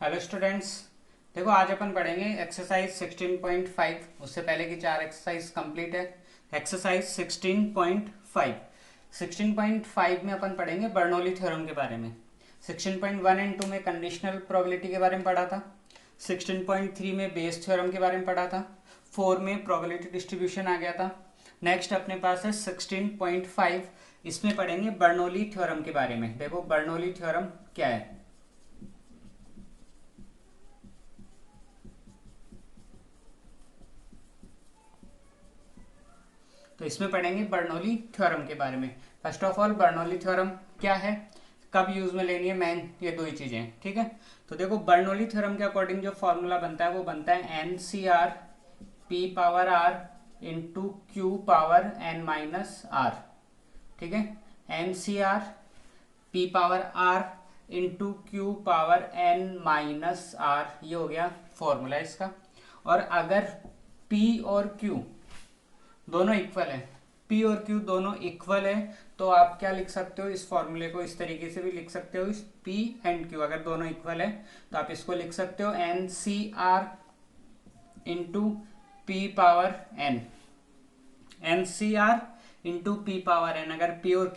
Hello students. देखो आज अपन पढ़ेंगे एक्सरसाइज 16.5। उससे पहले की चार एक्सरसाइज कंप्लीट है। एक्सरसाइज 16.5 16.5 में अपन पढ़ेंगे बर्नौली थ्योरम के बारे में। 16.1 एंड 2 में कंडीशनल प्रोबेबिलिटी के बारे में पढ़ा था। 16.3 में बेस थ्योरम के बारे में पढ़ा था। 4 में प्रोबेबिलिटी डिस्ट्रीब्यूशन आ गया था। नेक्स्ट अपने पास है 16.5। इसमें पढ़ेंगे बर्नौली थ्योरम के बारे में। देखो बर्नौली थ्योरम क्या है। तो इसमें पढ़ेंगे बर्नौली थ्योरम के बारे में। First of all Bernoulli theorem क्या है, कब यूज में लेनी है, मेन ये दो ही चीजें हैं। ठीक है, तो देखो बर्नौली थ्योरम के अकॉर्डिंग जो फॉर्मूला बनता है वो बनता है n C r p power r into q power n minus r. ठीक है, n C r p power r into q power n minus r, ये हो गया फॉर्मूला इसका। और अगर P और Q दोनों इक्वल है, P और Q दोनों इक्वल है, तो आप क्या लिख सकते हो, इस फॉर्मूले को इस तरीके से भी लिख सकते हो। इस P एंड Q अगर दोनों इक्वल है तो आप इसको लिख सकते हो n C r into p power n, n C r into p power n, अगर P और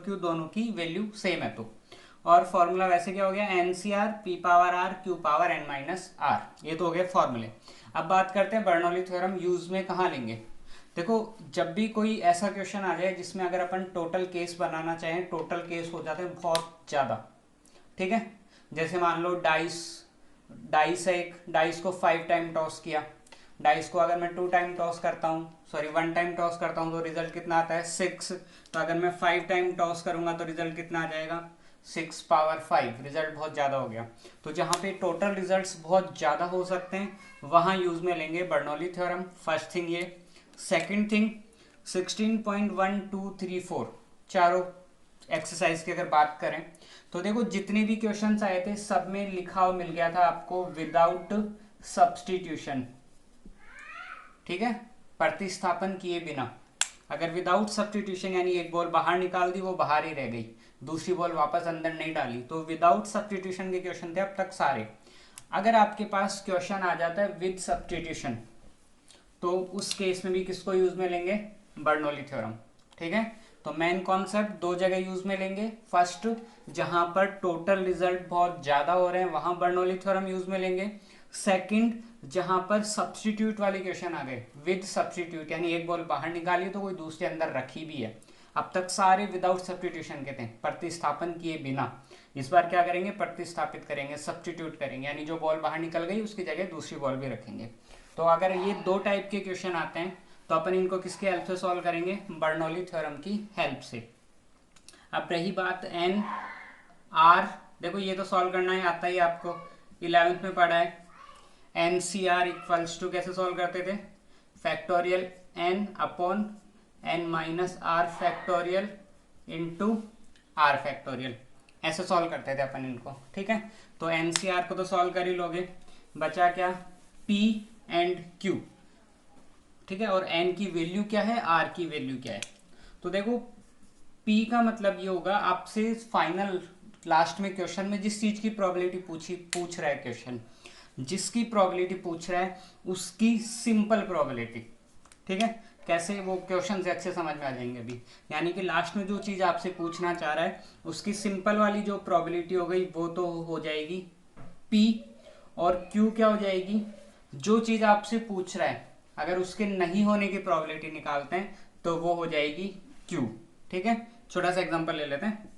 Q दोनों की वैल्यू सेम है तो। और फॉर्मूला वैसे क्या हो गया, n C r p power r q power n minus r. ये तो हो गए फॉर्मूले। अब बात करते हैं बर्नौली थ्योरम यूज में कहाँ लेंगे। देखो जब भी कोई ऐसा क्वेश्चन आ जाए जिसमें अगर अपन टोटल केस बनाना चाहें, टोटल केस हो जाते हैं बहुत ज़्यादा। ठीक है, जैसे मान लो डाइस डाइस है, एक डाइस को 5 टाइम टॉस किया। डाइस को अगर मैं 2 टाइम टॉस करता हूँ, सॉरी 1 टाइम टॉस करता हूँ तो रिजल्ट कितना आता है 6। तो अगर मैं 5 टाइम टॉस करूंगा तो रिजल्ट कितना आ जाएगा 6 पावर 5। रिजल्ट बहुत ज़्यादा हो गया। तो जहाँ पे टोटल रिजल्ट्स बहुत ज़्यादा हो सकते हैं वहाँ यूज में लेंगे बर्नौली थ्योरम। फर्स्ट थिंग ये। सेकंड थिंग 16.1 2 3 4 चारों एक्सरसाइज की अगर बात करें तो देखो जितने भी क्वेश्चंस आए थे सब में लिखा हुआ मिल गया था आपको विदाउट सब्सटीट्यूशन। ठीक है, प्रतिस्थापन किए बिना। अगर विदाउट सब्सटीट्यूशन यानी एक बॉल बाहर निकाल दी, वो बाहर ही रह गई, दूसरी बॉल वापस अंदर नहीं डाली, तो विदाउट सब्सटीट्यूशन के क्वेश्चन थे अब तक सारे। अगर आपके पास क्वेश्चन आ जाता है विद सब्सटीट्यूशन तो उस केस में भी किसको यूज में लेंगे, बर्नौली थ्योरम। ठीक है, तो मेन कॉन्सेप्ट दो जगह यूज में लेंगे। फर्स्ट, जहां पर टोटल रिजल्ट बहुत ज्यादा हो रहे हैं वहां बर्नौली थ्योरम यूज में लेंगे। सेकंड, जहां पर सब्सटीट्यूट वाले क्वेश्चन आ गए, विद सब्सटीट्यूट यानी एक बॉल बाहर निकाली तो कोई दूसरे अंदर रखी भी है। अब तक सारे विदाउट सब्सटीट्यूशन के थे, प्रतिस्थापन किए बिना। इस बार क्या करेंगे, प्रतिस्थापित करेंगे, सब्सटीट्यूट करेंगे, यानी जो बॉल बाहर निकल गई उसकी जगह दूसरी बॉल भी रखेंगे। तो अगर ये दो टाइप के क्वेश्चन आते हैं तो अपन इनको किसके हेल्प से सॉल्व करेंगे, बर्नौली थ्योरम की हेल्प से। अब रही बात एन आर, देखो ये तो सॉल्व करना ही आता ही आपको, 11th में पढ़ा है। N C r equals to कैसे सॉल्व करते थे, factorial n upon n minus r factorial into r factorial, ऐसे सॉल्व करते थे अपन इनको। ठीक है, तो एन सी आर को तो सॉल्व कर ही लोगे, बचा क्या पी एंड क्यू। ठीक है, और एन की वैल्यू क्या है, आर की वैल्यू क्या है। तो देखो पी का मतलब ये होगा, आपसे फाइनल लास्ट में क्वेश्चन में जिस चीज की प्रोबेबिलिटी पूछ रहा है क्वेश्चन, जिसकी प्रोबेबिलिटी पूछ रहा है उसकी सिंपल प्रोबेबिलिटी। ठीक है, कैसे वो क्वेश्चन से अच्छे समझ में आ जाएंगे अभी। यानी कि लास्ट में जो चीज आपसे पूछना चाह रहा है उसकी सिंपल वाली जो प्रोबेबिलिटी हो गई वो तो हो जाएगी पी, और क्यू क्या हो जाएगी, जो चीज आपसे पूछ रहा है अगर उसके नहीं होने की प्रोबेबिलिटी निकालते हैं तो वो हो जाएगी क्यू। ठीक है, छोटा सा एग्जांपल ले लेते हैं।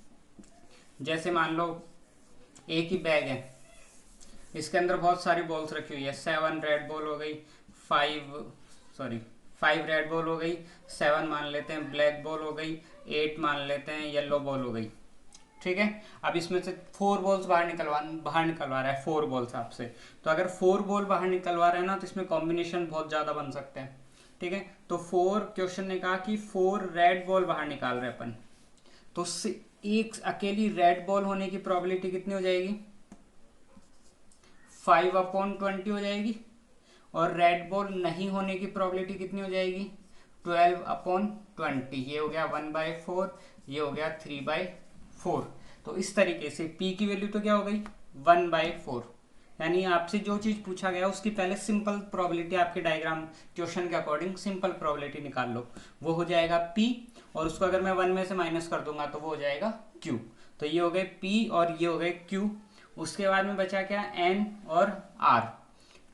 जैसे मान लो एक ही बैग है, इसके अंदर बहुत सारी बॉल्स रखी हुई है, 7 रेड बॉल हो गई, 5 रेड बॉल हो गई, 7 मान लेते हैं ब्लैक बॉल हो गई, 8 मान लेते हैं येलो बॉल हो गई। ठीक है, अब इसमें से 4 बॉल्स बाहर निकलवा रहा है, 4 बॉल्स आपसे। तो अगर 4 बॉल बाहर निकलवा रहे हैं ना तो इसमें कॉम्बिनेशन बहुत ज़्यादा बन सकते हैं। ठीक है, तो 4 क्वेश्चन ने कहा कि 4 रेड बॉल बाहर निकाल रहे हैं अपन, तो एक अकेली रेड बॉल होने की प्रोबेबिलिटी कितनी हो जाएगी, 5/20 हो जाएगी। और रेड बॉल नहीं होने की प्रोबेबिलिटी कितनी हो जाएगी, 12/20। ये हो गया 1/4, ये हो गया 3/4। तो इस तरीके से P की वैल्यू तो क्या हो गई 1/4। यानी आपसे जो चीज़ पूछा गया उसकी पहले सिंपल प्रोबेबिलिटी आपके डायग्राम क्वेश्चन के अकॉर्डिंग सिंपल प्रोबेबिलिटी निकाल लो, वो हो जाएगा P, और उसको अगर मैं 1 में से माइनस कर दूंगा तो वो हो जाएगा Q। तो ये हो गए P और ये हो गए Q। उसके बाद में बचा क्या, N और R।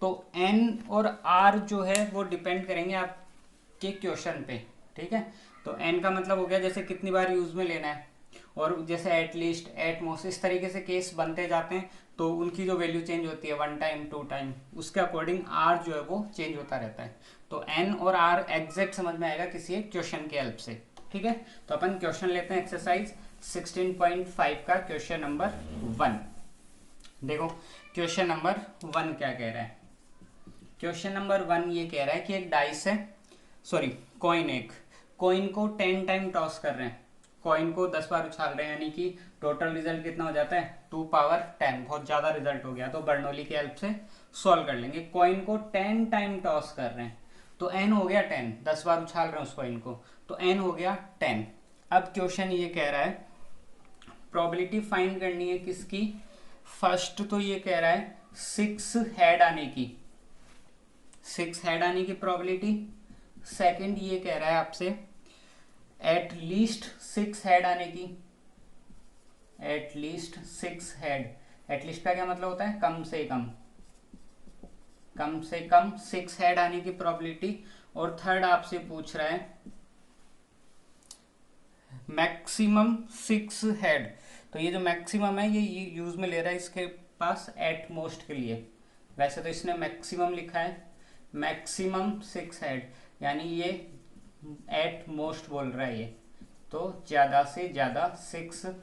तो N और R जो है वो डिपेंड करेंगे आपके क्वेश्चन पे, ठीक है। तो N का मतलब हो गया जैसे कितनी बार यूज में लेना है, और जैसे एटलीस्ट, एटमोस्ट, इस तरीके से केस बनते जाते हैं तो उनकी जो वैल्यू चेंज होती है 1 टाइम 2 टाइम, उसके अकॉर्डिंग R जो है वो चेंज होता रहता है। तो N और R एग्जैक्ट समझ में आएगा किसी एक क्वेश्चन के हेल्प से, ठीक है। तो अपन क्वेश्चन लेते हैं एक्सरसाइज 16.5 का क्वेश्चन नंबर 1। देखो क्वेश्चन नंबर 1 क्या कह रहा है। क्वेश्चन नंबर 1 ये कह रहा है कि एक डाइस है, सॉरी कॉइन, एक कॉइन को 10 टाइम टॉस कर रहे हैं, कॉइन को 10 बार उछाल रहे हैं, यानी कि टोटल रिजल्ट कितना हो जाता है 2 पावर 10। बहुत ज्यादा रिजल्ट हो गया, तो बर्नौली की हेल्प से सॉल्व कर लेंगे। कॉइन को 10 टाइम टॉस कर रहे हैं तो n हो गया 10, 10 बार उछाल रहे हैं उस कॉइन को, तो n हो गया 10। अब क्वेश्चन ये कह रहा है प्रोबेबिलिटी फाइंड करनी है किसकी। फर्स्ट तो ये कह रहा है 6 हेड आने की, 6 हेड आने की प्रोबेबिलिटी। सेकंड ये कह रहा है आपसे एट लीस्ट 6 हेड आने की, एट लीस्ट 6 हेड। एटलीस्ट का क्या मतलब होता है, कम से कम, कम से कम 6 हेड आने की प्रोबेबिलिटी। और थर्ड आपसे पूछ रहा है मैक्सिमम 6 हेड। तो ये जो मैक्सिमम है ये यूज में ले रहा है इसके पास एट मोस्ट के लिए, वैसे तो इसने मैक्सिमम लिखा है, मैक्सिमम 6 हेड, यानी ये एट मोस्ट बोल रहा है ये, तो ज्यादा से ज्यादा 6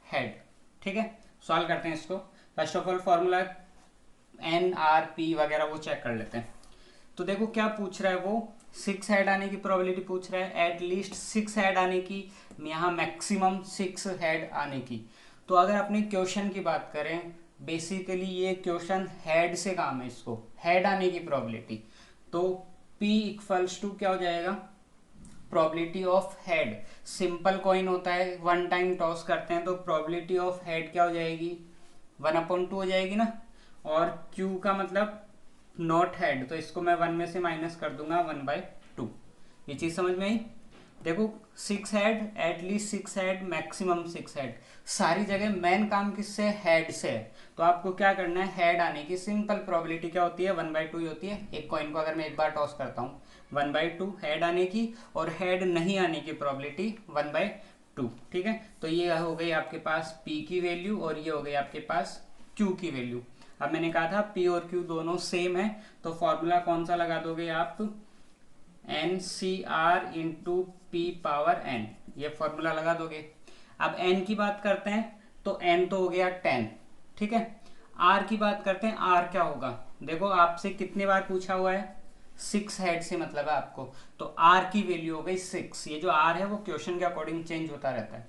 हेड, ठीक है। सॉल्व करते हैं इसको। First of all formula n r p वगैरह वो चेक कर लेते हैं। तो देखो क्या पूछ रहा है वो, 6 हेड आने की प्रोबेबिलिटी पूछ रहा है, एट लीस्ट 6 हेड आने की, यहाँ मैक्सिमम 6 हेड आने की। तो अगर अपने क्वेश्चन की बात करें, बेसिकली ये क्वेश्चन हेड से काम है, इसको हेड आने की प्रोबेबिलिटी। तो P इक्वल्स टू क्या हो जाएगा, probability of head. Simple coin होता है, 1 टाइम टॉस करते हैं तो प्रोबेबिलिटी ऑफ हेड क्या हो जाएगी 1/2 हो जाएगी ना। और Q का मतलब नॉट हेड, तो इसको मैं 1 में से माइनस कर दूंगा 1/2। ये चीज समझ में आई। देखो 6 head, at least 6 head, maximum 6 head, सारी जगह मेन काम किससे, हेड से है। तो आपको क्या करना है, हेड आने की सिंपल प्रोबेबिलिटी क्या होती है 1/2 ही होती है। एक कॉइन को अगर मैं एक बार टॉस करता हूँ 1/2 हेड आने की, और हेड नहीं आने की प्रोबेबिलिटी 1/2, ठीक है। तो ये हो गई आपके पास P की वैल्यू और ये हो गई आपके पास Q की वैल्यू। अब मैंने कहा था P और Q दोनों सेम है, तो फॉर्मूला कौन सा लगा दोगे आप, NCR into P power n, ये फॉर्मूला लगा दोगे। अब n की बात करते हैं तो n तो हो गया 10, ठीक है। r की बात करते हैं, r क्या होगा, देखो आपसे कितने बार पूछा हुआ है 6 हेड से मतलब है आपको, तो r की वैल्यू हो गई 6। ये जो r है वो क्वेश्चन के अकॉर्डिंग चेंज होता रहता है।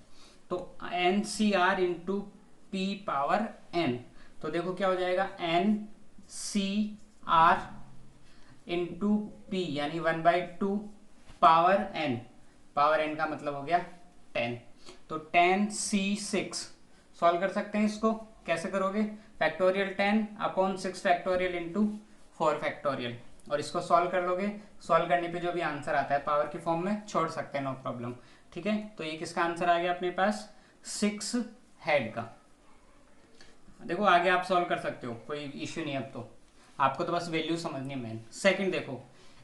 तो NCR into P power n, तो देखो क्या हो जाएगा NCR इंटू P यानी 1/2 पावर n, पावर n का मतलब हो गया 10। तो 10C6 सॉल्व कर सकते हैं इसको, कैसे करोगे, factorial 10 upon 6 factorial into 4 factorial, और इसको सॉल्व कर लोगे। सॉल्व करने पे जो भी आंसर आता है पावर की फॉर्म में छोड़ सकते हैं, नो प्रॉब्लम, ठीक है। तो ये किसका आंसर आ गया अपने पास 6 हेड का। देखो आगे आप सॉल्व कर सकते हो, कोई इश्यू नहीं। अब तो आपको तो बस वैल्यू समझनी है मेन। सेकंड देखो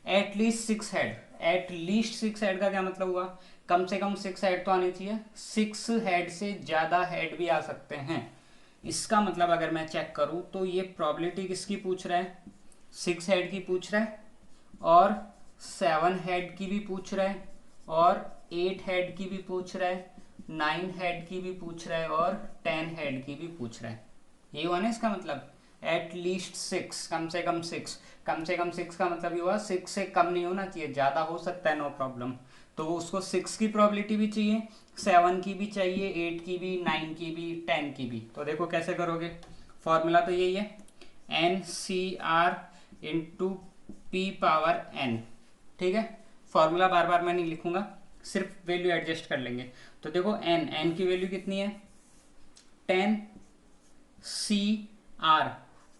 एटलीस्ट 6 हेड, एटलीस्ट 6 हेड का क्या मतलब हुआ, कम से कम 6 हेड तो आनी चाहिए, 6 हेड से ज्यादा हेड भी आ सकते हैं। इसका मतलब अगर मैं चेक करूं तो ये प्रोबेबिलिटी किसकी पूछ रहा है, 6 हेड की पूछ रहा है, और 7 हेड की भी पूछ रहा है, और 8 हेड की भी पूछ रहा है, 9 हेड की भी पूछ रहा है, और 10 हेड की भी पूछ रहा है। ये हुआ ना इसका मतलब, एट लीस्ट 6, कम से कम 6, कम से कम 6 का मतलब ये हुआ 6 से कम नहीं होना चाहिए, ज्यादा हो सकता है नो प्रॉब्लम। तो उसको 6 की प्रोबेबिलिटी भी चाहिए, 7 की भी चाहिए, 8 की भी, 9 की भी, 10 की भी। तो देखो कैसे करोगे, फॉर्मूला तो यही है NCR into P power n, ठीक है। फॉर्मूला बार बार मैं नहीं लिखूंगा, सिर्फ वैल्यू एडजस्ट कर लेंगे। तो देखो n की वैल्यू कितनी है 10, सी आर,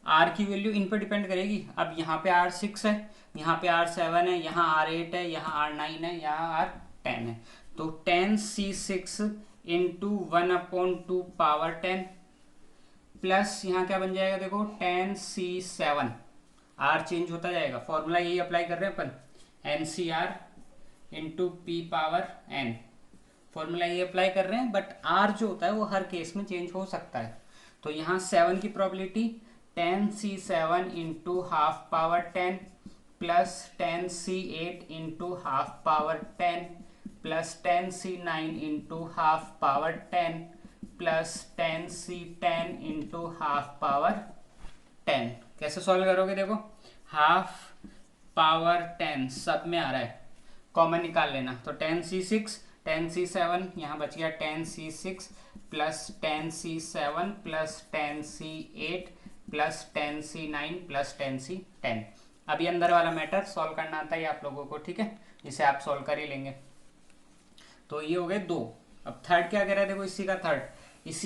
आर की वैल्यू इन पर डिपेंड करेगी। अब यहाँ पे आर 6 है, यहाँ पे आर 7 है, यहाँ आर 8 है, यहाँ आर 9 है, यहाँ आर 10 है। तो 10C6 इंटू 1/2 पावर 10 प्लस यहाँ क्या बन जाएगा देखो 10C7, आर चेंज होता जाएगा, फॉर्मूला यही अप्लाई कर रहे हैं अपन, NCR into p power n, formula ये अप्लाई कर रहे हैं, बट आर जो होता है वो हर केस में चेंज हो सकता है। तो यहाँ 7 की probability 10C7 into half power 10 plus 10C8 into half power 10 plus 10C9 into half power 10 plus 10C10 into half power 10। कैसे सॉल्व करोगे देखो, हाफ पावर 10 सब में आ रहा है, कॉमन निकाल लेना। तो 10C6 10C7 यहाँ बच गया 10C6 plus 10C7 plus 10C8 plus 10C9 plus 10C10। अभी अंदर वाला मैटर सॉल्व करना आता है आप लोगों को, ठीक है, इसे आप सॉल्व कर ही लेंगे। तो ये हो गए 2। अब थर्ड क्या कह रहा है देखो, इसी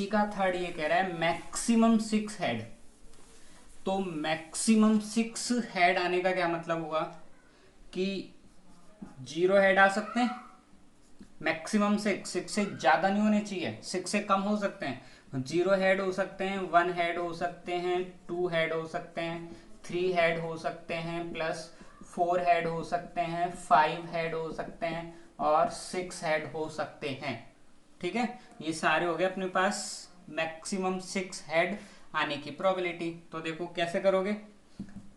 का थर्ड ये कह रहा है मैक्सिमम 6 हेड। तो मैक्सिमम 6 हेड आने का क्या मतलब हुआ कि 0 हेड आ सकते हैं, मैक्सिमम 6 से ज्यादा नहीं होने चाहिए, 6 से कम हो सकते हैं। 0 हेड हो सकते हैं, 1 हेड हो सकते हैं, 2 हेड हो सकते हैं, 3 हेड हो सकते हैं, प्लस 4 हेड हो सकते हैं, 5 हेड हो सकते हैं और 6 हेड हो सकते हैं। ठीक है, ये सारे हो गए अपने पास मैक्सिमम 6 हेड आने की प्रोबेबिलिटी। तो देखो कैसे करोगे,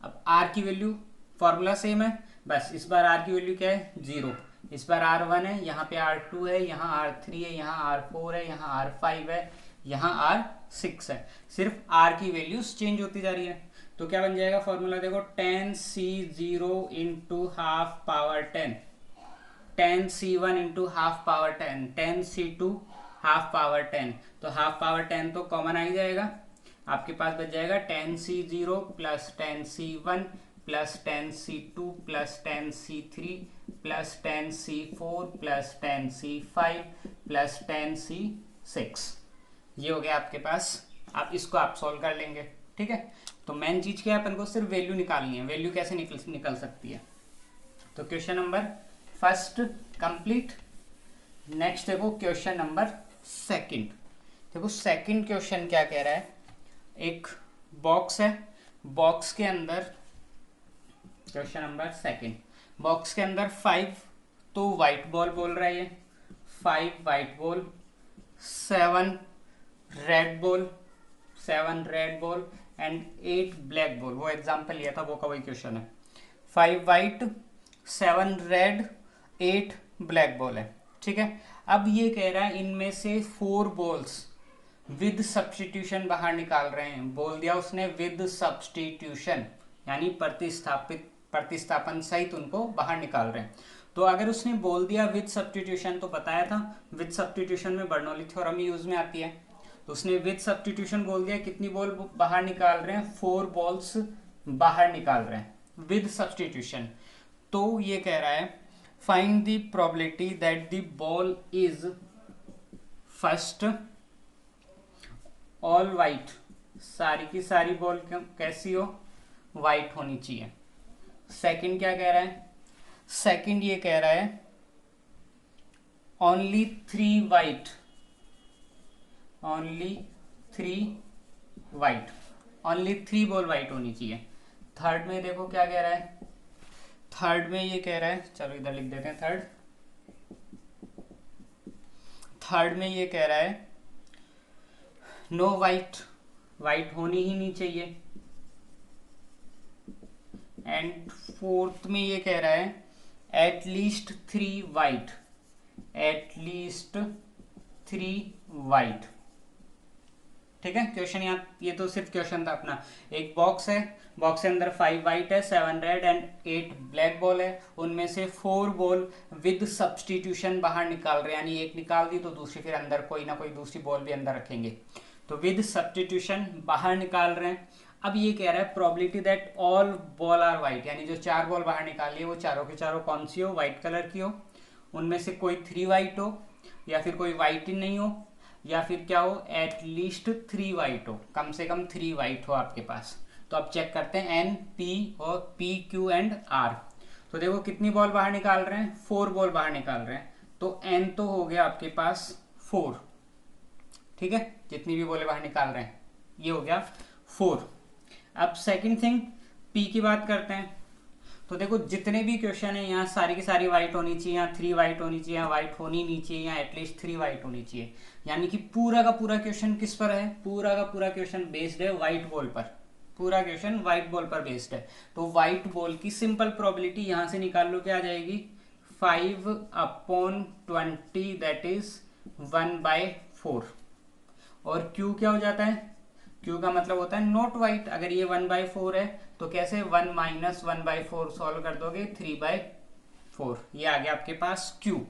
अब आर की वैल्यू फॉर्मूला सेम है, बस इस बार आर की वैल्यू क्या है 0, इस बार R1 है, यहाँ पे R2 है, यहाँ R3 है, यहाँ R4 है, यहाँ R5 है, यहाँ R6 है, सिर्फ R की वैल्यूज चेंज होती जा रही है। तो क्या बन जाएगा फॉर्मूला देखो 10C0 into half power 10, 10C1 into half power 10, 10C2 half power 10। तो हाफ पावर 10 तो कॉमन आ ही जाएगा, आपके पास बच जाएगा 10C0 plus 10C1 plus 10C2 plus 10C3 plus 10C4 plus 10C5 plus 10C6। ये हो गया आपके पास, आप इसको आप सॉल्व कर लेंगे। ठीक है, तो मेन चीज क्या है, अपन को सिर्फ वैल्यू निकालनी है, वैल्यू कैसे निकल सकती है। तो question number first complete. Next देखो क्वेश्चन नंबर सेकंड। देखो सेकंड क्वेश्चन क्या कह रहा है, एक बॉक्स है, बॉक्स के अंदर क्वेश्चन नंबर सेकंड, बॉक्स के अंदर 5 तो व्हाइट बॉल बोल रहा है ये, 5 white ball, 7 red ball, 7 red ball and 8 black ball. वो एग्जांपल लिया था, वो का वही क्वेश्चन है। 5 व्हाइट, 7 रेड, 8 ब्लैक बॉल है। ठीक है, अब ये कह रहा है इनमें से 4 बॉल्स विद सब्स्टिट्यूशन बाहर निकाल रहे हैं। बोल दिया उसने विद सब्स्टिट्यूशन, यानी प्रतिस्थापन सहित उनको बाहर निकाल रहे हैं। तो अगर उसने बोल दिया विद सब्स्टिट्यूशन, तो बताया था विद सब्स्टिट्यूशन में बर्नौली थ्योरम यूज में आती है। तो उसने विद सब्स्टिट्यूशन बोल दिया, कितनी बॉल बाहर निकाल रहे हैं, 4 बॉल्स बाहर निकाल रहे हैं विद सब्स्टिट्यूशन। तो ये कह रहा है find the probability that the ball is first all white, सारी की सारी बॉल कैसी हो, वाइट होनी चाहिए। सेकंड क्या कह रहा है, सेकंड ये कह रहा है only 3 white, only 3 white, only 3 ball white होनी चाहिए। थर्ड में देखो क्या कह रहा है, थर्ड में ये कह रहा है, चलो इधर लिख देते हैं थर्ड में ये कह रहा है नो वाइट, वाइट होनी ही नहीं चाहिए। एंड फोर्थ में ये कह रहा है एटलीस्ट 3 वाइट, एटलीस्ट 3 वाइट। ठीक है, क्वेश्चन यहाँ, ये तो सिर्फ क्वेश्चन था अपना। एक बॉक्स है, बॉक्स के अंदर 5 वाइट है, 7 रेड एंड 8 ब्लैक बॉल है, उनमें से 4 बॉल विद सब्स्टिट्यूशन बाहर निकाल रहे हैं, यानी एक निकाल दी तो दूसरी फिर अंदर कोई ना कोई दूसरी बॉल भी अंदर रखेंगे। तो विद सब्स्टिट्यूशन बाहर निकाल रहे हैं। अब ये कह रहा है probability that all ball are white, यानी जो 4 बॉल बाहर निकाली है वो चारों के चारों कौन सी हो, व्हाइट कलर की हो, उनमें से कोई 3 वाइट हो या फिर कोई वाइट ही नहीं हो, या फिर क्या हो, एटलीस्ट 3 वाइट हो, कम से कम 3 वाइट हो आपके पास। तो अब चेक करते हैं एन, पी और पी, क्यू एंड आर। तो देखो कितनी बॉल बाहर निकाल रहे हैं, 4 बॉल बाहर निकाल रहे हैं। तो एन तो हो गया आपके पास 4, ठीक है, जितनी भी बॉलें बाहर निकाल रहे हैं ये हो गया 4। अब सेकंड थिंग पी की बात करते हैं। तो देखो जितने भी क्वेश्चन है यहाँ सारी की सारी वाइट होनी चाहिए, यहाँ 3 वाइट होनी चाहिए, यहाँ वाइट होनी नहीं चाहिए, यहाँ एटलीस्ट 3 वाइट होनी चाहिए। यानी कि पूरा का पूरा क्वेश्चन किस पर है, पूरा का पूरा क्वेश्चन बेस्ड है व्हाइट बॉल पर, पूरा क्वेश्चन व्हाइट बॉल पर बेस्ड है। तो व्हाइट बॉल की सिंपल प्रोबेबिलिटी यहाँ से निकाल लो, क्या आ जाएगी, 5/20 दैट इज 1/4। और Q क्या हो जाता है, Q का मतलब होता है नॉट वाइट। अगर ये 1/4 है तो कैसे 1 - 1/4 सॉल्व कर दोगे, 3/4। ये आ गया आपके पास Q।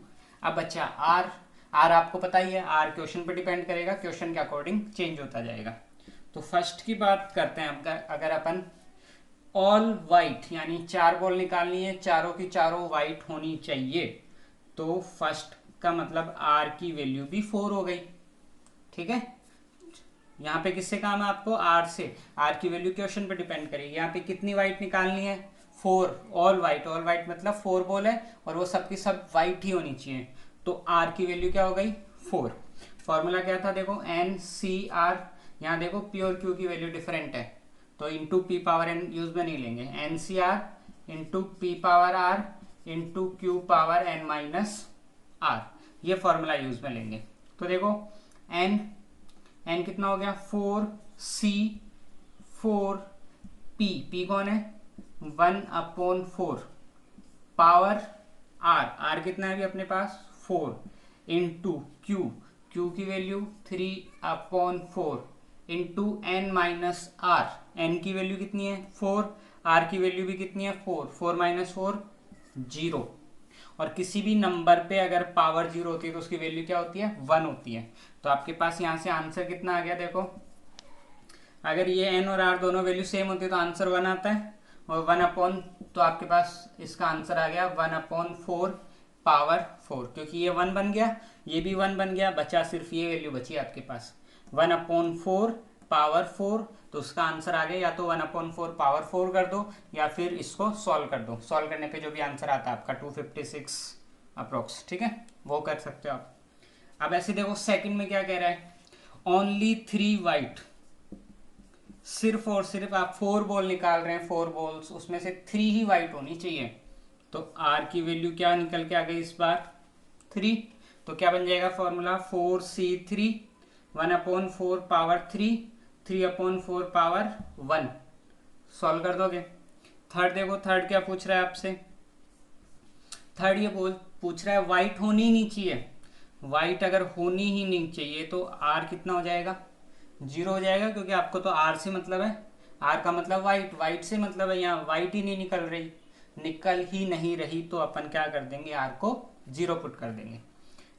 अब बच्चा R, R आपको पता ही है, R क्वेश्चन पर डिपेंड करेगा, क्वेश्चन के अकॉर्डिंग चेंज होता जाएगा। तो फर्स्ट की बात करते हैं, अगर अपन ऑल वाइट यानी 4 बॉल निकालनी है, चारों की चारों वाइट होनी चाहिए, तो फर्स्ट का मतलब R की वैल्यू भी 4 हो गई, ठीक है। यहाँ पे किससे काम है आपको, R से। R की वैल्यू क्वेश्चन पे डिपेंड करेगी। यहाँ पे कितनी वाइट निकालनी है, 4, ऑल वाइट। ऑल वाइट मतलब 4 बॉल है और वो सबकी सब वाइट ही होनी चाहिए। तो R की वैल्यू क्या हो गई, 4। फॉर्मूला क्या था देखो, NCR। यहाँ देखो P और Q की वैल्यू डिफरेंट है, तो into p power n use में नहीं लेंगे, NCR into p power r into q power n minus r, ये फॉर्मूला यूज में लेंगे। तो देखो एन, एन कितना हो गया, 4C 4P, P कौन है 1/4 पावर आर, आर कितना है अभी अपने पास 4 इंटू क्यू, क्यू की value 3/4 into n minus r, एन की वैल्यू कितनी है 4, आर की वैल्यू भी कितनी है 4, 4 - 4 0। और किसी भी नंबर पे अगर पावर 0 होती है तो उसकी वैल्यू क्या होती है, 1 होती है। तो आपके पास यहाँ से आंसर कितना आ गया देखो, अगर ये एन और आर दोनों वैल्यू सेम होती है तो आंसर 1 आता है, और 1/, तो आपके पास इसका आंसर आ गया 1/4 पावर 4, क्योंकि ये 1 बन गया, ये भी 1 बन गया, बचा सिर्फ ये वैल्यू बची आपके पास 1/4 पावर 4। तो उसका आंसर आ गया, या तो 1/4 पावर 4 कर दो या फिर इसको सॉल्व कर दो, सॉल्व करने पे जो भी आंसर आता है आपका 256 अप्रोक्स, ठीक है, वो कर सकते हो आप। अब ऐसे देखो सेकंड में क्या कह रहा है, ओनली 3 वाइट, सिर्फ और सिर्फ आप 4 बॉल निकाल रहे हैं, 4 बॉल्स उसमें से 3 ही वाइट होनी चाहिए। तो आर की वैल्यू क्या निकल के आ गई इस बार 3। तो क्या बन जाएगा formula, 4C3 1/4 power 3 3/4 power 1, solve कर दोगे। थर्ड देखो, थर्ड क्या पूछ रहा है आपसे, थर्ड ये पूछ रहा है वाइट होनी ही नहीं चाहिए। वाइट अगर होनी ही नहीं चाहिए तो आर कितना हो जाएगा, 0 हो जाएगा, क्योंकि आपको तो आर से मतलब है, आर का मतलब वाइट, वाइट से मतलब है यहाँ वाइट ही नहीं निकल ही नहीं रही, तो अपन क्या कर देंगे, आर को 0 पुट कर देंगे।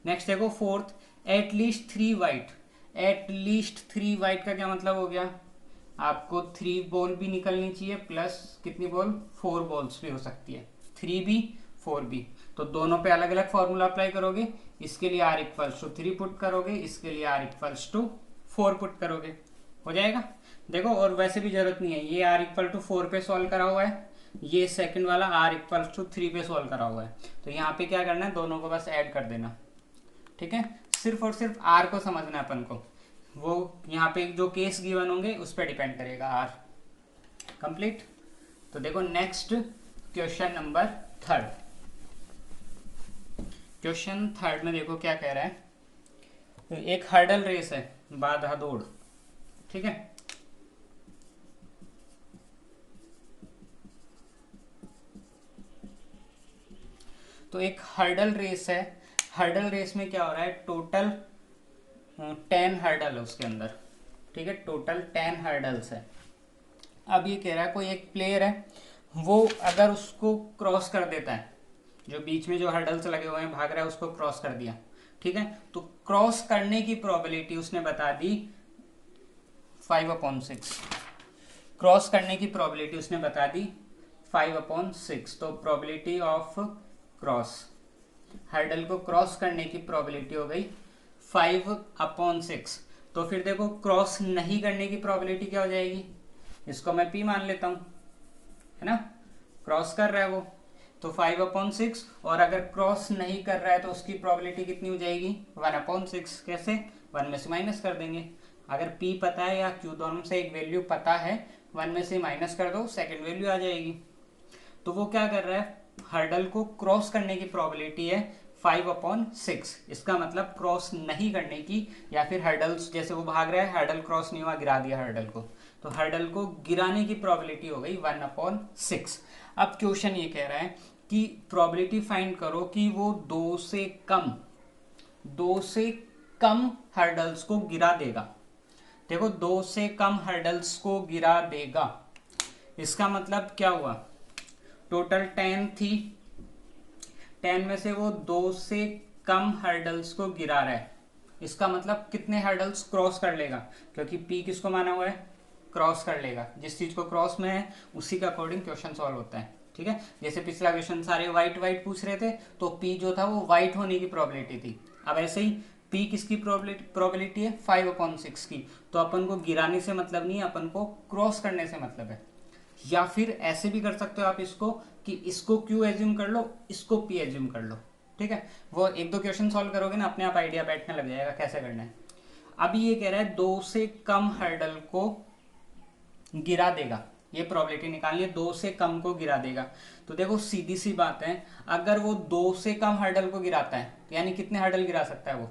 नेक्स्ट देखो fourth, at least 3 white. At least 3 white का क्या मतलब हो गया, आपको 3 बॉल भी निकलनी चाहिए प्लस कितनी बॉल, 4 बॉल्स भी हो सकती है, 3 भी 4 भी। तो दोनों पे अलग अलग फॉर्मूला अप्लाई करोगे, इसके लिए R = 3 पुट करोगे, इसके लिए R = 4 पुट करोगे, हो जाएगा। देखो और वैसे भी जरूरत नहीं है, ये R = 4 पे सॉल्व करा हुआ है, ये सेकंड वाला R = 3 पे सॉल्व करा हुआ है। तो यहाँ पे क्या करना है, दोनों को बस ऐड कर देना, ठीक है। सिर्फ और सिर्फ R को समझना है अपन को, वो यहाँ पे जो केस गिवन होंगे उस पर डिपेंड करेगा R। कंप्लीट। तो देखो next question number third, question third में देखो क्या कह रहा है, तो एक हर्डल रेस है, बाधा दौड़, ठीक है। तो एक हर्डल रेस है, हर्डल रेस में क्या हो रहा है, टोटल 10 हर्डल है उसके अंदर, ठीक है, टोटल 10 हर्डल्स है। अब ये कह रहा है कोई एक प्लेयर है, वो अगर उसको क्रॉस कर देता है, जो बीच में जो हर्डल्स लगे हुए हैं भाग रहा है उसको क्रॉस कर दिया, ठीक है, तो क्रॉस करने की प्रोबेबिलिटी उसने बता दी 5/6, क्रॉस करने की प्रोबेबिलिटी उसने बता दी 5/6। तो प्रोबेबिलिटी ऑफ क्रॉस, हर्डल को क्रॉस करने की प्रोबेबिलिटी हो गई 5/6। तो फिर देखो क्रॉस नहीं करने की प्रोबेबिलिटी क्या हो जाएगी, इसको मैं p मान लेता हूँ, है ना, क्रॉस कर रहा है वो, तो 5/6। और अगर क्रॉस नहीं कर रहा है तो उसकी प्रोबेबिलिटी कितनी हो जाएगी 1/6। कैसे, 1 में से माइनस कर देंगे। अगर p पता है या q दोनों से एक वैल्यू पता है, 1 में से माइनस कर दो, सेकेंड वैल्यू आ जाएगी। तो वो क्या कर रहा है, हर्डल को क्रॉस करने की प्रोबेबिलिटी है 5/6। इसका मतलब क्रॉस नहीं करने की, या फिर हर्डल्स जैसे वो भाग रहा है, हर्डल क्रॉस नहीं हुआ, गिरा दिया हर्डल को, तो हर्डल को गिराने की प्रोबेबिलिटी हो गई 1/6। अब क्वेश्चन ये कह रहा है कि प्रोबेबिलिटी फाइंड करो कि वो दो से कम हर्डल्स को गिरा देगा। देखो 2 से कम हर्डल्स को गिरा देगा, इसका मतलब क्या हुआ, टोटल 10 थी, 10 में से वो 2 से कम हर्डल्स को गिरा रहा है, इसका मतलब कितने हर्डल्स क्रॉस कर लेगा, क्योंकि p किसको माना हुआ है, क्रॉस कर लेगा। जिस चीज को क्रॉस में है उसी का अकॉर्डिंग क्वेश्चन सॉल्व होता है, ठीक है। जैसे पिछला क्वेश्चन सारे वाइट पूछ रहे थे, तो p जो था वो वाइट होने की प्रोबेबिलिटी थी। अब ऐसे ही p किसकी प्रोबेबिलिटी है 5/6 की, तो अपन को गिराने से मतलब नहीं है, अपन को क्रॉस करने से मतलब है। या फिर ऐसे भी कर सकते हो आप इसको कि इसको q एज्यूम कर लो, इसको p एज्यूम कर लो, ठीक है। वो एक दो क्वेश्चन सॉल्व करोगे ना, अपने आप आइडिया बैठने लग जाएगा कैसे करना है। अभी ये कह रहा है 2 से कम हर्डल को गिरा देगा, ये प्रोबेबिलिटी निकालनी है, 2 से कम को गिरा देगा। तो देखो सीधी सी बात है, अगर वो 2 से कम हर्डल को गिराता है तो यानी कितने हर्डल गिरा सकता है वो,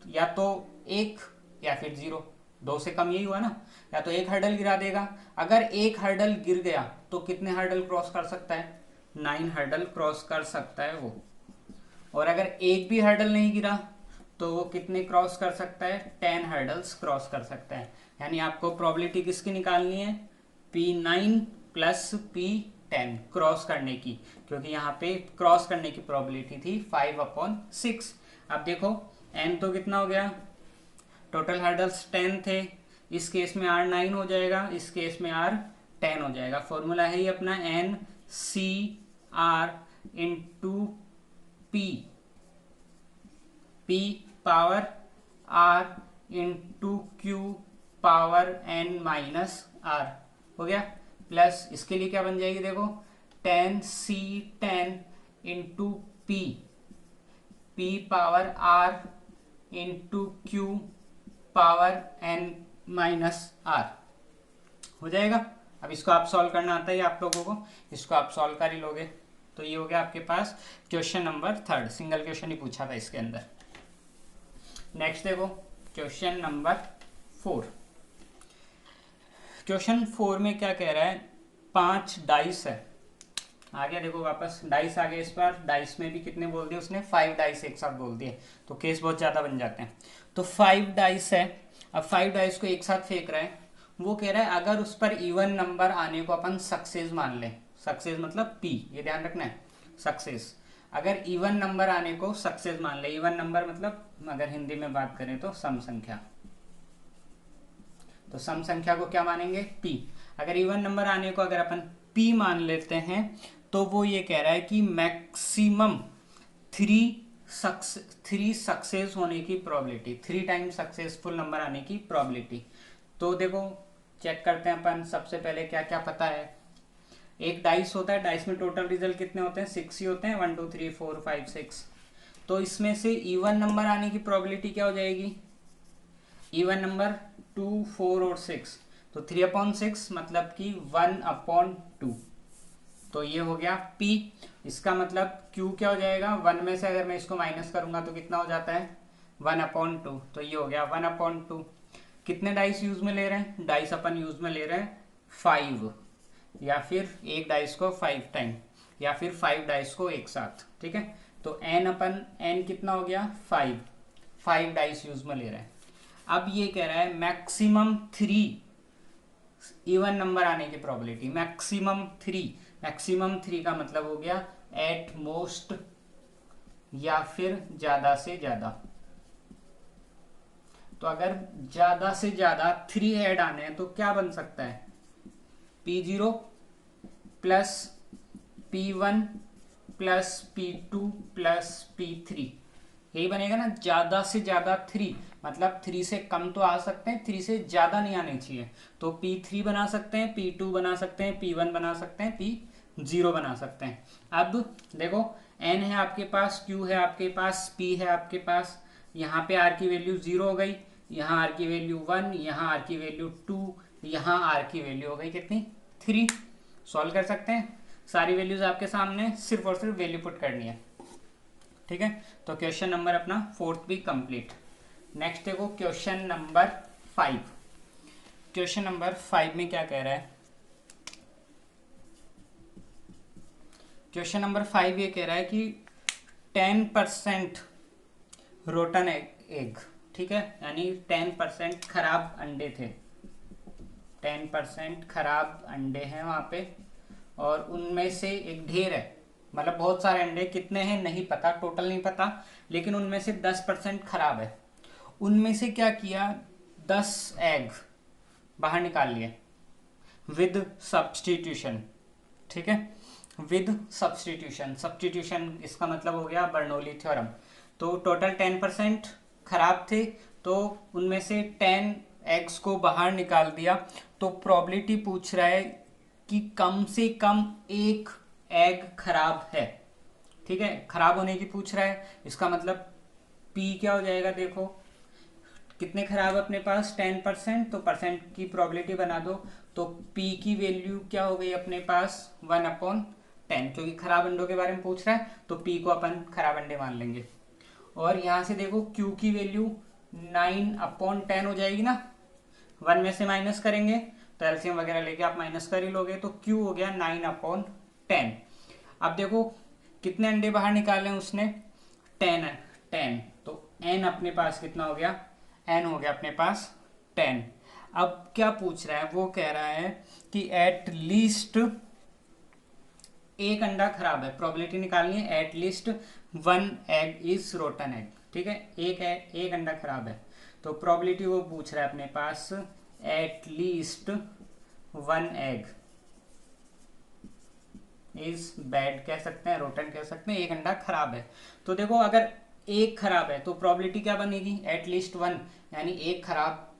या तो 1 या फिर 0, 2 से कम यही हुआ ना, या तो 1 हर्डल गिरा देगा। अगर 1 हर्डल गिर गया तो कितने हर्डल क्रॉस कर सकता है, 9 हर्डल क्रॉस कर सकता है वो। और अगर एक भी हर्डल नहीं गिरा तो वो कितने क्रॉस कर सकता है, 10 हर्डल्स क्रॉस कर सकता है। यानी आपको प्रोबेबिलिटी किसकी निकालनी है, P9 प्लस P10 क्रॉस करने की, क्योंकि यहाँ पे क्रॉस करने की प्रोबेबिलिटी थी 5/6। अब देखो n तो कितना हो गया, टोटल हर्डल्स 10 थे, इस केस में R 9 हो जाएगा, इस केस में R 10 हो जाएगा। फॉर्मूला है ही अपना NCR into P power R into Q power N minus R हो गया, प्लस इसके लिए क्या बन जाएगी देखो 10C10 into P power R into Q power N minus R हो जाएगा। अब इसको आप सॉल्व करना आता है आप लोगों को, इसको आप सॉल्व कर ही लोगे। तो ये हो गया आपके पास क्वेश्चन नंबर 3, सिंगल क्वेश्चन ही पूछा था इसके अंदर। नेक्स्ट देखो क्वेश्चन नंबर 4। क्वेश्चन 4 में क्या कह रहा है, 5 डाइस है, आ गया देखो वापस डाइस आ गया। इस बार डाइस में भी कितने बोल दिए उसने, 5 डाइस एक साथ बोल दिए, तो केस बहुत ज़्यादा बन जाते हैं। तो 5 डाइस है, अब 5 डाइस को एक साथ फेंक रहा है। वो कह रहा है अगर उस पर इवन नंबर आने को अपन सक्सेस मान लें, सक्सेस मतलब p, ये ध्यान रखना है, सक्सेस। अगर इवन नंबर आने को सक्सेस मान ले, इवन नंबर मतलब अगर हिंदी में बात करें तो सम संख्या, तो सम संख्या को क्या मानेंगे p। अगर इवन नंबर आने को अगर अपन p मान लेते हैं तो वो ये कह रहा है कि मैक्सिमम 3 सक्सेस होने की प्रोबेबिलिटी, 3 टाइम सक्सेसफुल नंबर आने की प्रोबेबिलिटी। तो देखो चेक करते हैं अपन, सबसे पहले क्या क्या पता है। एक डाइस होता है, डाइस में टोटल रिजल्ट कितने होते हैं, 6 ही होते हैं, 1 2 3 4 5 6। तो इसमें से इवन नंबर आने की प्रोबेबिलिटी क्या हो जाएगी, इवन नंबर 2 4 और 6, तो 3/6 मतलब कि 1/2। तो ये हो गया p। इसका मतलब q क्या हो जाएगा, 1 में से अगर मैं इसको माइनस करूंगा तो कितना हो जाता है 1/2, तो ये हो गया 1/2। कितने डाइस यूज में ले रहे हैं, डाइस अपन यूज में ले रहे हैं 5, या फिर एक डाइस को 5 टाइम, या फिर 5 डाइस को एक साथ, ठीक है। तो n कितना हो गया 5 डाइस यूज में ले रहे हैं। अब ये कह रहा है मैक्सिमम 3 इवन नंबर आने की प्रोबेबिलिटी, मैक्सिमम 3 का मतलब हो गया एट मोस्ट, या फिर ज्यादा से ज्यादा। तो अगर ज्यादा से ज्यादा 3 ऐड आने हैं तो क्या बन सकता है, P0 plus P1 plus P2 plus P3, यही बनेगा ना, ज़्यादा से ज़्यादा 3, मतलब 3 से कम तो आ सकते हैं, 3 से ज़्यादा नहीं आने चाहिए। तो P3 बना सकते हैं, P2 बना सकते हैं, P1 बना सकते हैं, P0 बना सकते हैं। अब देखो N है आपके पास, Q है आपके पास, P है आपके पास, यहाँ पे R की वैल्यू 0 हो गई, यहाँ R की वैल्यू 1, यहाँ R की वैल्यू 2, यहाँ R की वैल्यू हो गई कितनी, 3। सॉल्व कर सकते हैं, सारी वैल्यूज आपके सामने, सिर्फ और सिर्फ वैल्यू पुट करनी है। ठीक है, तो क्वेश्चन नंबर अपना 4th भी कंप्लीट। नेक्स्ट देखो क्वेश्चन नंबर 5। क्वेश्चन नंबर 5 में क्या कह रहा है, क्वेश्चन नंबर 5 ये कह रहा है कि 10% रोटन एग, ठीक है, यानी 10% खराब अंडे थे, 10% खराब अंडे हैं वहाँ पे, और उनमें से एक ढेर है, मतलब बहुत सारे अंडे, कितने हैं नहीं पता, टोटल नहीं पता, लेकिन उनमें से 10% खराब है। उनमें से क्या किया, 10 एग बाहर निकाल लिए विद सब्स्टिट्यूशन। ठीक है, विद सब्स्टिट्यूशन, सब्स्टिट्यूशन इसका मतलब हो गया बर्नौली थ्योरम। तो टोटल 10% खराब थे, तो उनमें से 10 एग्स को बाहर निकाल दिया। तो प्रोबेबिलिटी पूछ रहा है कि कम से कम एक एग खराब है। ठीक है, खराब होने की पूछ रहा है, इसका मतलब P क्या हो जाएगा, देखो कितने खराब है अपने पास, 10%, तो परसेंट की प्रोबेबिलिटी बना दो, तो P की वैल्यू क्या हो गई अपने पास 1/10, क्योंकि खराब अंडों के बारे में पूछ रहा है तो P को अपन खराब अंडे मान लेंगे। और यहाँ से देखो Q की वैल्यू 9/10 हो जाएगी ना, 1 में से माइनस करेंगे तो एलसीएम वगैरह लेके आप माइनस कर ही लोगे, तो Q हो गया 9/10। अब देखो कितने अंडे बाहर निकाले हैं उसने, 10, तो N अपने पास कितना हो गया, N हो गया अपने पास 10। अब क्या पूछ रहा है, वो कह रहा है कि एट लीस्ट एक अंडा खराब है, प्रोबेबिलिटी निकालनी है, eight least 1 egg is rotten egg. ठीक है, एक अंडा खराब है, तो प्रोबेबिलिटी वो पूछ रहा है अपने पास, at least 1 egg is bad कह सकते हैं, रोटन कह सकते हैं, एक अंडा खराब है। तो देखो अगर एक खराब है तो प्रोबेबिलिटी क्या बनेगी, एट लीस्ट 1, यानी एक खराब,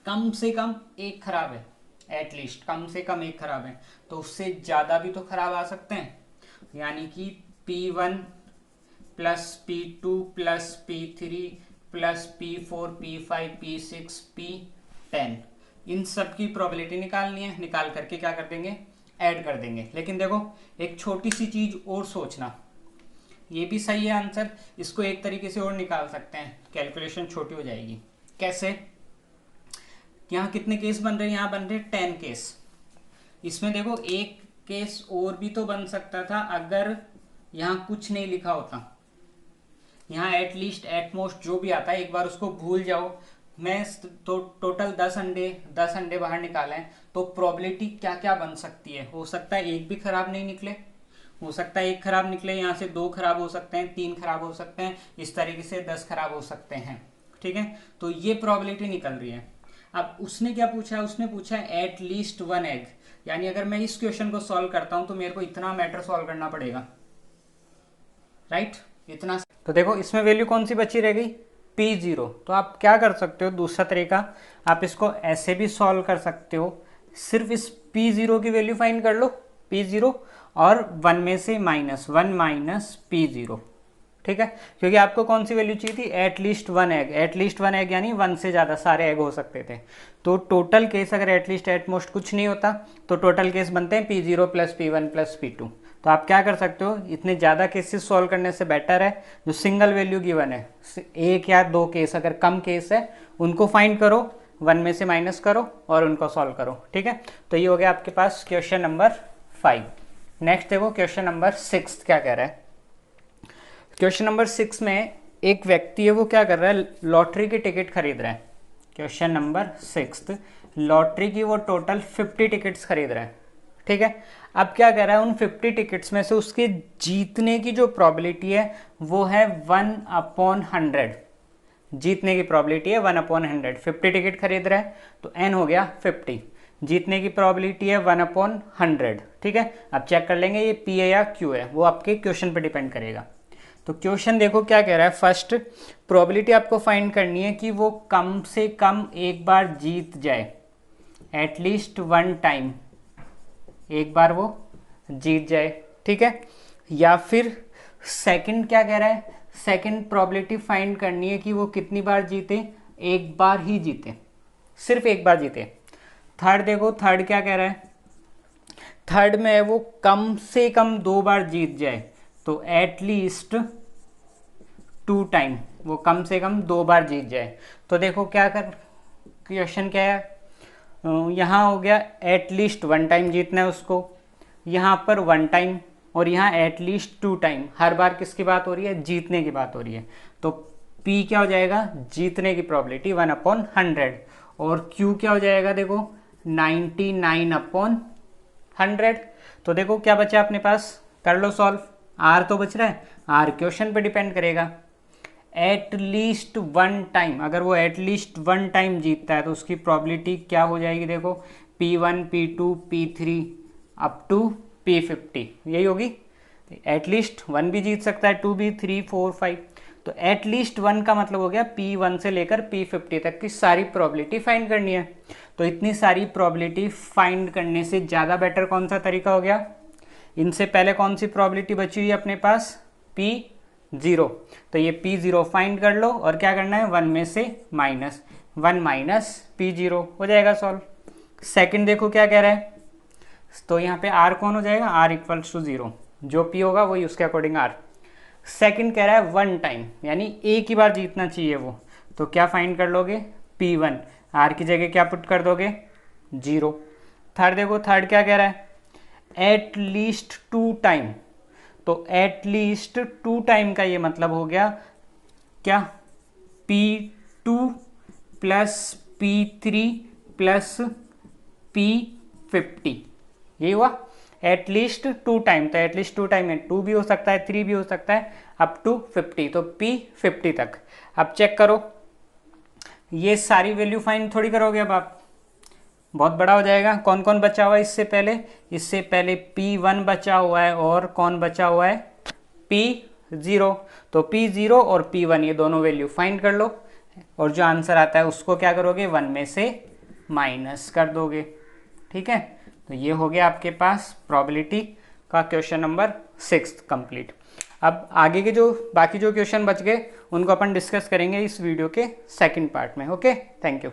कम से कम एक खराब है, एट लीस्ट कम से कम एक खराब है, तो उससे ज़्यादा भी तो खराब आ सकते हैं, यानी कि P1 plus P2 plus P3 plus P4 P5 P6 P10, इन सब की प्रोबेबिलिटी निकालनी है, निकाल करके क्या कर देंगे, ऐड कर देंगे। लेकिन देखो एक छोटी सी चीज़ और सोचना, ये भी सही है आंसर, इसको एक तरीके से और निकाल सकते हैं, कैलकुलेशन छोटी हो जाएगी। कैसे, यहाँ कितने केस बन रहे हैं, यहाँ बन रहे 10 केस। इसमें देखो एक केस और भी तो बन सकता था अगर यहाँ कुछ नहीं लिखा होता, यहाँ एटलीस्ट एटमोस्ट जो भी आता है एक बार उसको भूल जाओ। मैं तो टोटल 10 अंडे बाहर निकाले हैं, तो प्रोबेबिलिटी क्या क्या बन सकती है, हो सकता है एक भी खराब नहीं निकले, हो सकता है एक खराब निकले, यहाँ से 2 खराब हो सकते हैं, 3 खराब हो सकते हैं, इस तरीके से 10 खराब हो सकते हैं। ठीक है, तो ये प्रोबेबिलिटी निकल रही है। अब उसने क्या पूछा है, उसने पूछा है एट लीस्ट 1 एग, यानी अगर मैं इस क्वेश्चन को सॉल्व करता हूं तो मेरे को इतना मैटर सॉल्व करना पड़ेगा, राइट, इतना। तो देखो इसमें वैल्यू कौन सी बची रह गई, P0। तो आप क्या कर सकते हो, दूसरा तरीका, आप इसको ऐसे भी सॉल्व कर सकते हो, सिर्फ इस P0 की वैल्यू फाइंड कर लो, P0 और 1 में से -1 माइनस P0। ठीक है, क्योंकि आपको कौन सी वैल्यू चाहिए थी, eight least 1 egg, eight least 1 egg यानी 1 से ज़्यादा सारे एग हो सकते थे। तो टोटल केस अगर एटलीस्ट एटमोस्ट कुछ नहीं होता तो टोटल केस बनते हैं P0 plus P1 plus P2। तो आप क्या कर सकते हो, इतने ज़्यादा केसेस सॉल्व करने से बेटर है जो सिंगल वैल्यू गिवन है, एक या 2 केस अगर कम केस है उनको फाइंड करो, 1 में से माइनस करो और उनको सॉल्व करो। ठीक है, तो ये हो गया आपके पास क्वेश्चन नंबर 5। नेक्स्ट देखो क्वेश्चन नंबर 6 क्या कह रहा है। क्वेश्चन नंबर 6 में एक व्यक्ति है, वो क्या कर रहा है, लॉटरी की टिकट खरीद रहा है। क्वेश्चन नंबर 6, लॉटरी की वो टोटल 50 टिकट्स खरीद रहा है। ठीक है, अब क्या कर रहा है, उन 50 टिकट्स में से उसके जीतने की जो प्रोबेबिलिटी है वो है 1/100, जीतने की प्रोबेबिलिटी है 1/100। 50 टिकट खरीद रहा है तो n हो गया 50, जीतने की प्रोबेबिलिटी है 1/100। ठीक है, अब चेक कर लेंगे ये P है या Q है, वो आपके क्वेश्चन पे डिपेंड करेगा। तो क्वेश्चन देखो क्या कह रहा है, फर्स्ट प्रोबेबिलिटी आपको फाइंड करनी है कि वो कम से कम एक बार जीत जाए, एटलीस्ट वन टाइम, एक बार वो जीत जाए, ठीक है। या फिर सेकंड क्या कह रहा है, सेकंड प्रोबेबिलिटी फाइंड करनी है कि वो कितनी बार जीते, एक बार ही जीते, सिर्फ एक बार जीते। थर्ड देखो, थर्ड क्या कह रहा है, थर्ड में है वो कम से कम 2 बार जीत जाए, तो एटलीस्ट 2 टाइम, वो कम से कम 2 बार जीत जाए। तो देखो क्या कर, क्वेश्चन क्या है, यहाँ हो गया एटलीस्ट 1 टाइम जीतना है उसको, यहाँ पर 1 टाइम, और यहाँ एटलीस्ट 2 टाइम। हर बार किसकी बात हो रही है, जीतने की बात हो रही है। तो P क्या हो जाएगा, जीतने की प्रोबेबिलिटी 1/100, और Q क्या हो जाएगा, देखो 99/100। तो देखो क्या बचा अपने पास, कर लो सॉल्व। R तो बच रहा है, R क्वेश्चन पे डिपेंड करेगा। एटलीस्ट 1 टाइम, अगर वो एटलीस्ट 1 टाइम जीतता है तो उसकी प्रोबेबिलिटी क्या हो जाएगी, देखो P1 P2 P3 up to P50, यही होगी। एटलीस्ट 1 भी जीत सकता है, 2 भी, 3 4 5। तो एटलीस्ट 1 का मतलब हो गया P1 से लेकर P50 तक की सारी प्रोबेबिलिटी फाइंड करनी है। तो इतनी सारी प्रोबेबिलिटी फाइंड करने से ज़्यादा बेटर कौन सा तरीका हो गया, इनसे पहले कौन सी प्रोबेबिलिटी बची हुई है अपने पास, P0। तो ये P0 फाइंड कर लो, और क्या करना है, 1 में से -1 माइनस P0 हो जाएगा सॉल्व। सेकंड देखो क्या कह रहा है, तो यहाँ पे R कौन हो जाएगा, R इक्वल्स टू 0, जो P होगा वही उसके अकॉर्डिंग R। सेकंड कह रहा है 1 टाइम, यानी एक ही बार जीतना चाहिए वो, तो क्या फाइंड कर लोगे, P1, R की जगह क्या पुट कर दोगे, 0। थर्ड देखो, थर्ड क्या कह रहा है, एटलीस्ट 2 टाइम, तो एटलीस्ट 2 टाइम का ये मतलब हो गया क्या, P2 plus P3 plus P50, ये हुआ एटलीस्ट 2 टाइम। तो एटलीस्ट 2 टाइम में 2 भी हो सकता है, 3 भी हो सकता है, अप टू 50, तो P50 तक। अब चेक करो, ये सारी वैल्यू फाइंड थोड़ी करोगे अब आप, बहुत बड़ा हो जाएगा। कौन कौन बचा हुआ है इससे पहले, इससे पहले P1 बचा हुआ है, और कौन बचा हुआ है, P0। तो P0 और P1 ये दोनों वैल्यू फाइंड कर लो, और जो आंसर आता है उसको क्या करोगे, 1 में से माइनस कर दोगे, ठीक है। तो ये हो गया आपके पास प्रोबेबिलिटी का क्वेश्चन नंबर 6 कंप्लीट। अब आगे के जो बाकी जो क्वेश्चन बच गए उनको अपन डिस्कस करेंगे इस वीडियो के सेकंड पार्ट में। Okay, thank you.